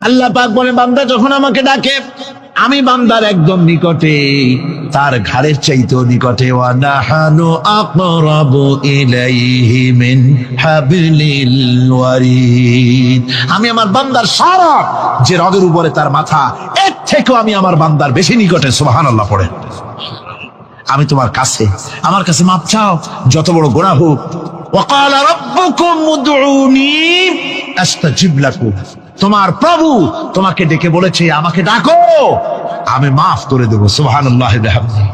আল্লাহ পাক বলে বান্দা যখন আমাকে ডাকে আমি বান্দার একদম নিকটে, তার ঘাড়ের চাইতেও নিকটে। ওয়া নাহানু আকরাবু ইলাইহি মিন হাবলিল ওয়ারিদ। আমি আমার বান্দার সারা যে রগের উপরে তার মাথা, এর থেকেও আমি আমার বান্দার বেশি নিকটে। সুবহানাল্লাহ পড়েন। আমি তোমার কাছে, আমার কাছে মাপ চাও, যত বড় গুনাহ হোক। ওয়া ক্বালা রাব্বুকুম উদউনি আস্তাজিব লাকুম। তোমার প্রভু তোমাকে ডেকে বলেছে আমাকে ডাকো, আমি মাফ করে দেব। সুবহানাল্লাহ বিহামদিহি।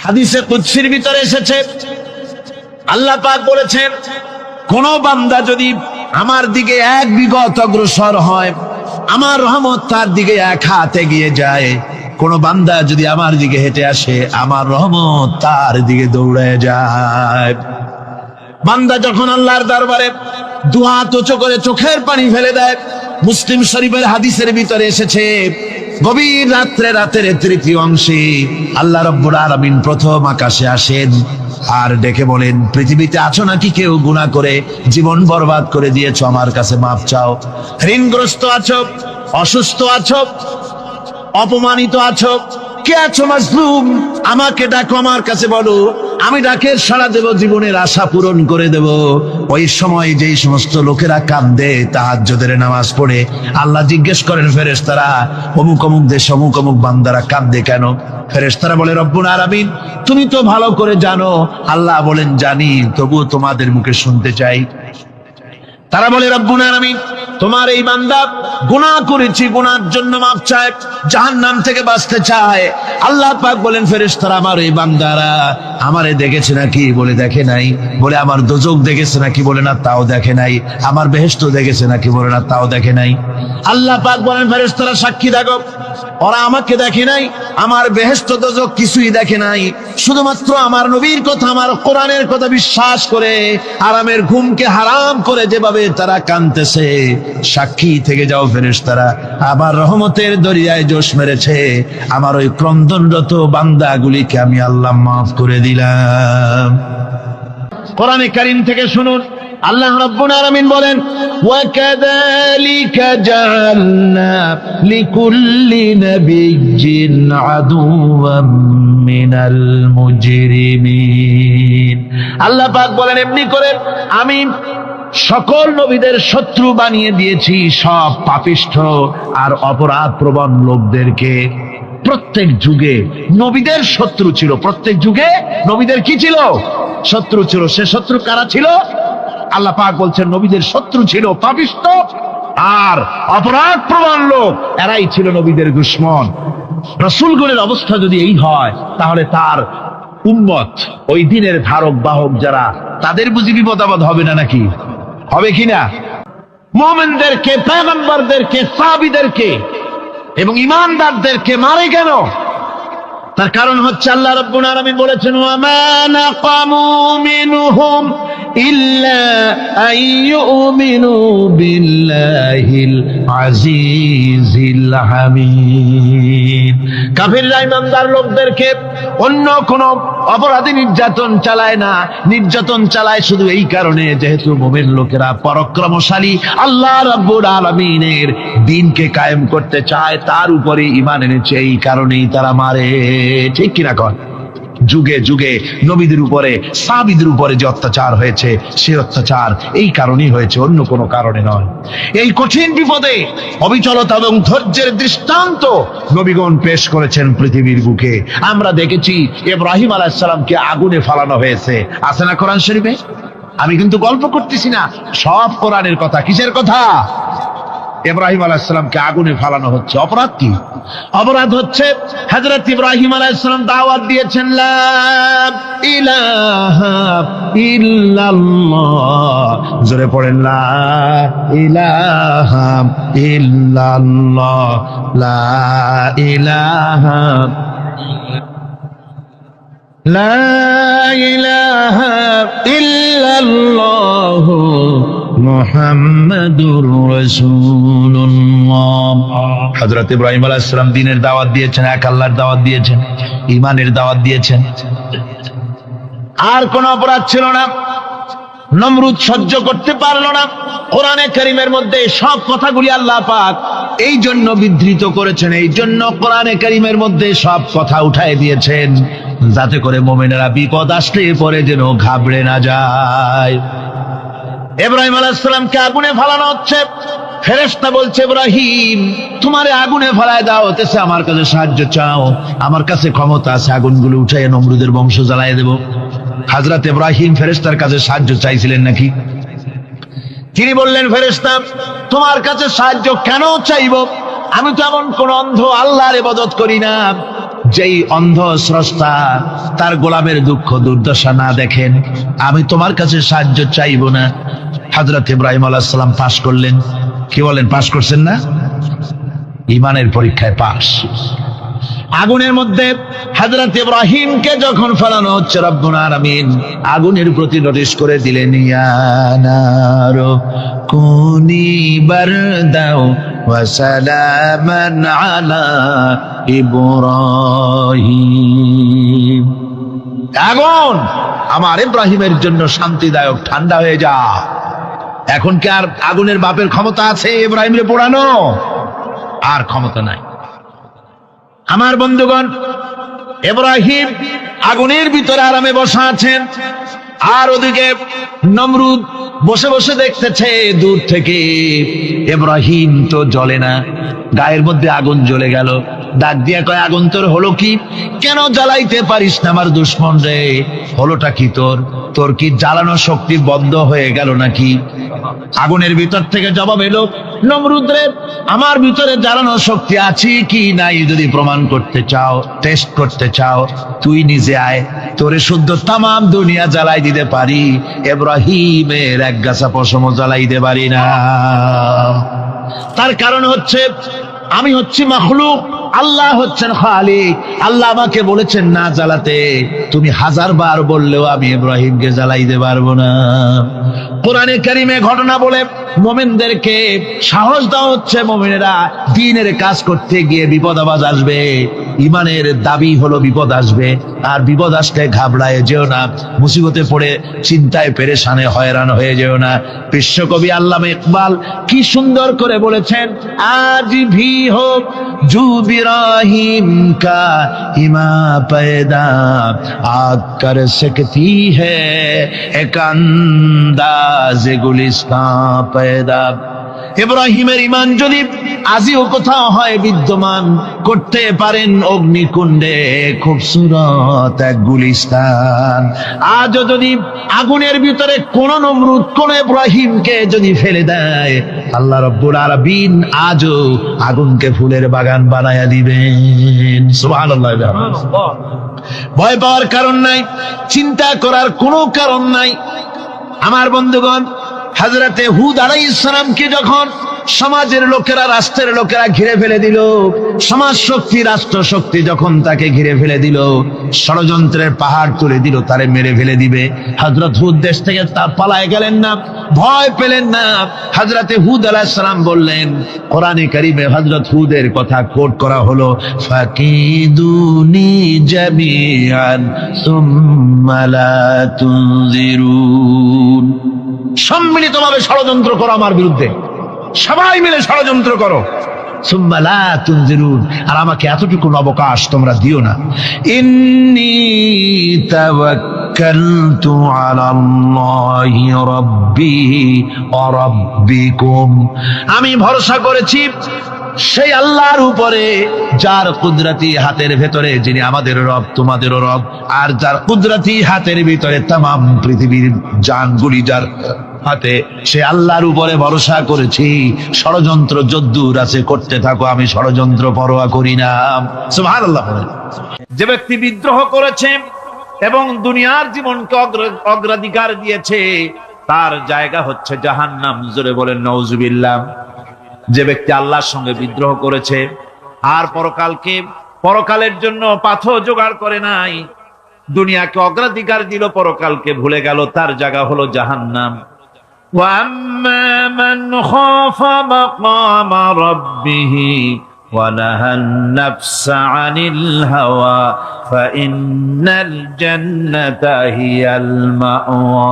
হাদিসে কুদসির ভিতরে এসেছে আল্লাহ পাক বলেছেন কোন বান্দা যদি আমার দিকে এক বিগত অগ্রসর হয়, আমার রহমত তার দিকে এক হাত এগিয়ে যায়। কোন বান্দা যদি আমার দিকে হেঁটে আসে, আমার রহমত তার দিকে দৌড়ে যায়। বান্দা যখন আল্লাহর দরবারে দুহাত উঁচু করে চোখের পানি ফেলে দেয়, মুসলিম শরীফের হাদিসের ভিতরে এসেছে গভীর রাত্রে, রাতের তৃতীয় অংশে আল্লাহ রাব্বুল আলামিন প্রথম আকাশে আসেন আর ডেকে বলেন, পৃথিবীতে আছো নাকি কেউ গুনাহ করে জীবন বরবাদ করে দিয়েছো, আমার কাছে মাপ চাও। ঋণগ্রস্ত আছো, অসুস্থ আছো, অপমানিত আছো, কে আছো মাজলুম, আমাকে ডাকো, আমার কাছে বলো, আমি ডাকে সাড়া দেব, জীবনের আশা পূরণ করে দেব। ওই সময় যেই সমস্ত লোকেরা কাঁদে তাহাজ্জুদের নামাজ পড়ে, আল্লাহ জিজ্ঞেস করেন ফেরেশতারা, অমুক অমুক দেশ অমুক অমুক বান্দারা কাঁদে কেন? ফেরেশতারা বলে রব্বুল আলামিন তুমি তো ভালো করে জানো। আল্লাহ বলেন জানি, তবুও তোমাদের মুখে শুনতে চাই। তারা বলে রব্বুল আলামিন তোমার এই বান্দা গুনাহ করেছে, গুনার জন্য মাফ চায়, জাহান্নাম থেকে বাঁচতে চায়। আল্লাহ পাক বলেন ফেরেশতারা আমার এই বান্দারা আমারে দেখেছে নাকি? বলে দেখে নাই। বলে আমার দোজখ দেখেছে নাকি? বলে না, তাও দেখে নাই। আমার বেহেশত দেখেছে নাকি? বলে না, তাও দেখে নাই। আল্লাহ পাক বলেন ফেরেশতারা সাক্ষী থাকো, ওরা আমাকে দেখে নাই, আমার বেহেশত দোজখ কিছুই দেখে নাই, শুধুমাত্র আমার নবীর কথা, আমার কোরআনের কথা বিশ্বাস করে আরামের ঘুমকে হারাম করে যেভাবে তারা কাঁদতেছে, সাক্ষী থেকে যাও ফেরেশতারা, আমার রহমতের দরিয়ায় জোশ মেরেছে, আমার ওই ক্রন্দনরত বান্দাগুলিকে আমি আল্লাহ মাফ করে দিলাম। কোরআনে কারীম থেকে শুনুন, আল্লাহ রাব্বুল আলামিন বলেন ওয়াকাযালিকা জাআলনা লিকুল্লি নাবিয়্যিন আদুওয়াম মিনাল মুজরিমিন। আল্লাহ পাক বলেন এমনি করে আমি সকল নবীদের শত্রু বানিয়ে দিয়েছি, সব পাপিষ্ঠ আর অপরাধ প্রবণ লোকদেরকে। প্রত্যেক যুগে নবীদের শত্রু ছিল, প্রত্যেক যুগে নবীদের কি ছিল? শত্রু ছিল। সে শত্রু কারা ছিল? আল্লাহ পাক বলছেন নবীদের শত্রু ছিল পাপিষ্ঠ আর অপরাধ প্রবণ লোক, এরাই ছিল নবীদের দুশমন। রাসূলগণের অবস্থা যদি এই হয়, তাহলে তার উম্মত, ওই দিনের ধারক বাহক যারা, তাদের বুঝি বিপদ আপদ হবে না নাকি? হবে কিনা? মুমিনদেরকে, পয়গম্বরদেরকে, সাহাবীদেরকে এবং ঈমানদারদেরকে মারে কেন? তার কারণ হচ্ছে আল্লাহ রাব্বুল আলামিন বলেছেন ওয়ামা নাকামু মিনহুম ইল্লা আইয়ুমিনু বিল্লাহিল আজিজিল হামিদ। কাফিররা ঈমানদার লোকদেরকে অন্য কোন অপরাধী নির্যাতন চালায় না, নির্যাতন চালায় শুধু এই কারণে যেহেতু মুমিন লোকেরা পরাক্রমশালী, আল্লাহ রাব্বুল আলামিনের দ্বীনকে কায়েম করতে চায়, তার উপরে ঈমান এনেছে, এই কারণেই তারা মারে। ঠিক কিনা কন? যুগে যুগে নবীদের উপরে, সাহাবীদের উপরে যে অত্যাচার হয়েছে, সেই অত্যাচার এই কারণেই হয়েছে, অন্য কোনো কারণে নয়। এই কঠিন বিপদে অবিচলতা এবং ধৈর্যের দৃষ্টান্ত নবীগণ পেশ করেছেন পৃথিবীর বুকে। আমরা দেখেছি ইব্রাহিম আলাইহিস সালামকে আগুনে ফালানো হয়েছে, আছে না কোরআন শরীফে? আমি কিন্তু গল্প করতেছি না, সব কোরআনের কথা। কিসের কথা? ইব্রাহিম আলাইহিস সালামকে আগুনে ফালানো হচ্ছে। অপরাধ কি? অপরাধ হচ্ছে হযরত ইব্রাহিম আলাইহিস সালাম দাওয়াত দিয়েছেন লা ইলাহা ইল্লাল্লাহ। জোরে পড়েন লা ইলাহা ইল্লাল্লাহ, লা ইলাহা লা ইলাহা ইল্লাল্লাহ মুহাম্মাদুর রাসূলুল্লাহ। হযরত ইব্রাহিম আলাইহিস সালাম দ্বীনের দাওয়াত দিয়েছেন, এক আল্লাহর দাওয়াত দিয়েছেন, ঈমানের দাওয়াত দিয়েছেন। আর কোন অপরাধ ছিল না। নমরুদ সহ্য করতে পারলো না। কোরআনে কারীমের মধ্যে সব কথাগুলি আল্লাহ পাক এই জন্য বিধৃত করেছেন, এই জন্য কোরআনে কারীমের মধ্যে সব কথা উঠায় দিয়েছেন, যাতে করে মুমিনেরা বিপদ আসলে পরে যেন ঘাবড়ে না যায়। ইব্রাহিম আলাইহিস সালামকে আগুনে ফেলানো হচ্ছে, ফেরেশতা বলছে ইব্রাহিম তোমারে আগুনে ফেলায় দাও, হতেছে আমার কাছে সাহায্য চাও, আমার কাছে ক্ষমতা আছে, আগুনগুলো উঠায় নমরুদের বংশ জ্বালায় দেব। হযরত ইব্রাহিম ফেরেশতার কাছে সাহায্য চাইছিলেন নাকি? তিনি বললেন ফেরেশতা তোমার কাছে সাহায্য কেন চাইব? আমি তো এমন কোন অন্ধ আল্লাহর ইবাদত করি না যেই অন্ধ স্রষ্টা তার গোলামের দুঃখ দুর্দশা না দেখেন, আমি তোমার কাছে সাহায্য চাইব না। হযরত ইব্রাহিম আলাইহিস সালাম পাশ করলেন। কি বলেন, পাশ করছেন না? ঈমানের পরীক্ষায় পাশ। আগুনের মধ্যে হযরত ইব্রাহিমকে যখন ফেলানো হচ্ছে, রব্বুল আলামিন আগুনের প্রতি নোটিশ করে দিলেন, ইয়া নারু কুনি বারদাও ওয়া সালামান আলা ইব্রাহিম। আগুন আমার ইব্রাহিমের জন্য শান্তিদায়ক ঠান্ডা হয়ে যা। এখন কি আর আগুনের বাপের ক্ষমতা আছে ইব্রাহিমরে পোড়ানো? আর ক্ষমতা নাই। আমার বন্ধুগণ, ইব্রাহিম আগুনের ভিতরে আরামে বসা আছেন, আর ওদিকে নমরুদ বসে বসে দেখতেছে দূর থেকে ইব্রাহিম তো জ্বলে না, গায়ের মধ্যে আগুন জ্বলে গেল। ডাক দিয়া কয়, আগুন তোর হলো কি? কেন জ্বালাইতে পারিস না আমার দুশমন রে? হলোটা কি তোর? তোর কি জ্বালানো শক্তি বন্ধ হয়ে গেল নাকি? আগুনের ভিতর থেকে জবাব এলো, নমরুদ রে আমার ভিতরে জ্বালানো শক্তি আছে কি নাই যদি প্রমাণ করতে চাও, টেস্ট করতে চাও, তুই নিজে আয়, তোরে শুদ্ধ তামাম দুনিয়া জ্বালাই দিতে পারি, ইব্রাহিমের এক গাছা পশমও জ্বালাইতে পারি না। তার কারণ হচ্ছে আমি হচ্ছি মাখলুক, আল্লাহ হচ্ছেন খালিক। আল্লাহ আমাকে বলেছেন না জ্বালাতে, তুমি 1000 বার বললেও আমি ইব্রাহিমকে জ্বালাইতে পারবো না। কোরআনে কারীমে ঘটনা বলে মুমিনদেরকে সাহস দেওয়া হচ্ছে, মুমিনেরা দ্বীনের কাজ করতে গিয়ে বিপদ আবাজ আসবে, ঈমানের দাবি হলো বিপদ আসবে, আর বিপদ আসলে ঘাবড়ায় যেও না, মুসিবতে পড়ে চিন্তায় পেরেশানে হয়রান হয়ে যেও না। বিশ্বকবি আল্লামা ইকবাল কি সুন্দর করে বলেছেন, আজ ভি হোক জু ইব্রাহিম কা ইমা पैदा आग कर सकती है एक अंदाज गुलिस्तां पैदा। ইব্রাহিমের ঈমান যদি আজিও কোথাও হয় বিদ্যমান, করতে পারেন অগ্নিকুণ্ডে খুবসুরত এক গুলিস্তান। আজও যদি আগুনের ভিতরে কোন নমরুদ কোন ইব্রাহিমকে যদি ফেলে দেয়, আল্লাহ রাব্বুল আলামিন আজও আগুনকে ফুলের বাগান বানায়া দিবেন। সুবহানাল্লাহ। ভয় পাওয়ার কারণ নাই, চিন্তা করার কোনো কারণ নাই। আমার বন্ধুগণ, হযরতে হুদ আলাইহিস সালামকে যখন সমাজের লোকেরা, রাষ্ট্রের লোকেরা ঘিরে ফেলে দিল, সমাজ শক্তি রাষ্ট্র শক্তি যখন তাকে ঘিরে ফেলে দিল, ষড়যন্ত্রের পাহাড় তুলে দিল, তারে মেরে ফেলে দিবে, হযরত হুদ দেশ থেকে তা পালায় গেলেন না, ভয় পেলেন না। হযরতে হুদ আলাইহিস সালাম বললেন, কোরআনে কারীমে হযরত হুদের কথা কোট করা হলো, ফাকিদুনি জামিআন সুম্মা লা তুনজিরুন। সম্মিলিতভাবে ষড়যন্ত্র করো আমার বিরুদ্ধে, সবাই মিলে ষড়যন্ত্র করো, সুম্মা লা তুনজিরুন, আর আমাকে এতটুকু অবকাশ তোমরা দিও না। ইন্নী তাওয়াক্কালতু আলাল্লাহি রাব্বি ওয়া রাব্বিকুম, আমি ভরসা করেছি সেই আল্লাহর উপরে যার কুদরতি হাতের ভেতরে, যিনি আমাদের রব তোমাদেরও রব, আর যার কুদরতি হাতের ভিতরে তামাম পৃথিবীর জানগুলি যার হাতে, সে আল্লাহর উপরে ভরসা করেছি। ষড়যন্ত্র যদ্দূর আছে করতে থাকো, আমি ষড়যন্ত্র পরোয়া করি না। সুবহানাল্লাহ। যে ব্যক্তি বিদ্রোহ করেছে এবং দুনিয়ার জীবনকে অগ্রাধিকার দিয়েছে, তার জায়গা হচ্ছে জাহান্নাম। জোরে বলেন নাউজুবিল্লাহ। যে ব্যক্তি আল্লাহর সঙ্গে বিদ্রোহ করেছে আর পরকালের জন্য পাথর জোগাড় করে নাই, দুনিয়াকে অগ্রাধিকার দিল, পরকালকে ভুলে গেল, তার জায়গা হলো জাহান্নাম। وَأَمَّا مَنْ خَافَ مَقَامَ رَبِّهِ ونهى النفس عن الهوى فإن الجنة هي المأوى।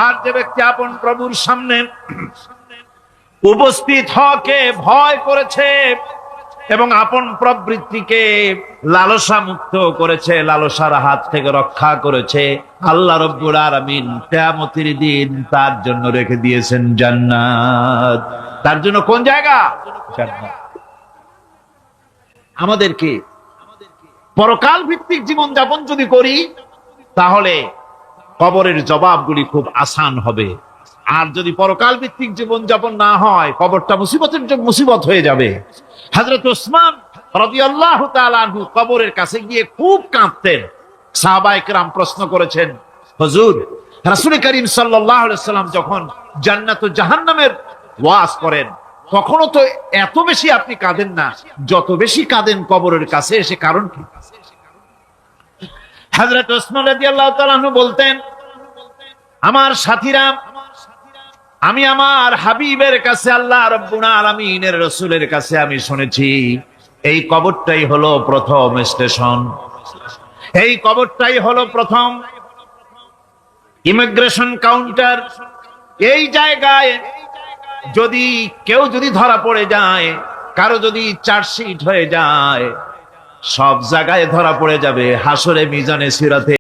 আর যে ব্যক্তি আপন প্রভুর সামনে উপস্থিত হকে ভয় করেছে এবং আপন প্রবৃত্তিকে লালসা মুক্ত করেছে, লালসার হাত থেকে রক্ষা করেছে, আল্লাহ রব্বুল আলামিন কিয়ামতের দিন তার জন্য রেখে দিয়েছেন জান্নাত। তার জন্য কোন জায়গা? জান্নাত। আমাদেরকে পরকাল ভিত্তিক জীবন যাপন যদি করি তাহলে কবরের জবাবগুলি খুব আসান হবে। আর যদি পরকাল ভিত্তিক জীবন যাপন না হয় কবরটা মুসিবত হয়ে যাবে। হযরত ওসমান রাদিয়াল্লাহু তাআলা আনহু কবরের কাছে গিয়ে খুব কাঁদতেন। সাহাবায়ে কেরাম প্রশ্ন করেছেন, হুজুর, রাসূল করিম সাল্লাল্লাহু আলাইহি ওয়াসাল্লাম যখন জান্নাত ও জাহান্নামের ওয়াজ করেন তখনও তো এত বেশি আপনি কাঁদেন না, যত বেশি কাঁদেন কবরের কাছে এসে, কারণ কি? হযরত ওসমান রাদিয়াল্লাহু তাআলা আনহু বলতেন, আমার সাথীরা, আমি আমার হাবিবের কাছে, আল্লাহ রাব্বুল আলামিনের রাসূলের কাছে আমি শুনেছি এই কবরটাই হলো প্রথম স্টেশন, এই কবরটাই হলো প্রথম ইমিগ্রেশন কাউন্টার। এই জায়গায় যদি কেউ ধরা পড়ে যায়, কারো যদি চার্জশিট হয়ে যায়, সব জায়গায় ধরা পড়ে যাবে, হাসরে মিজানে সিরাতে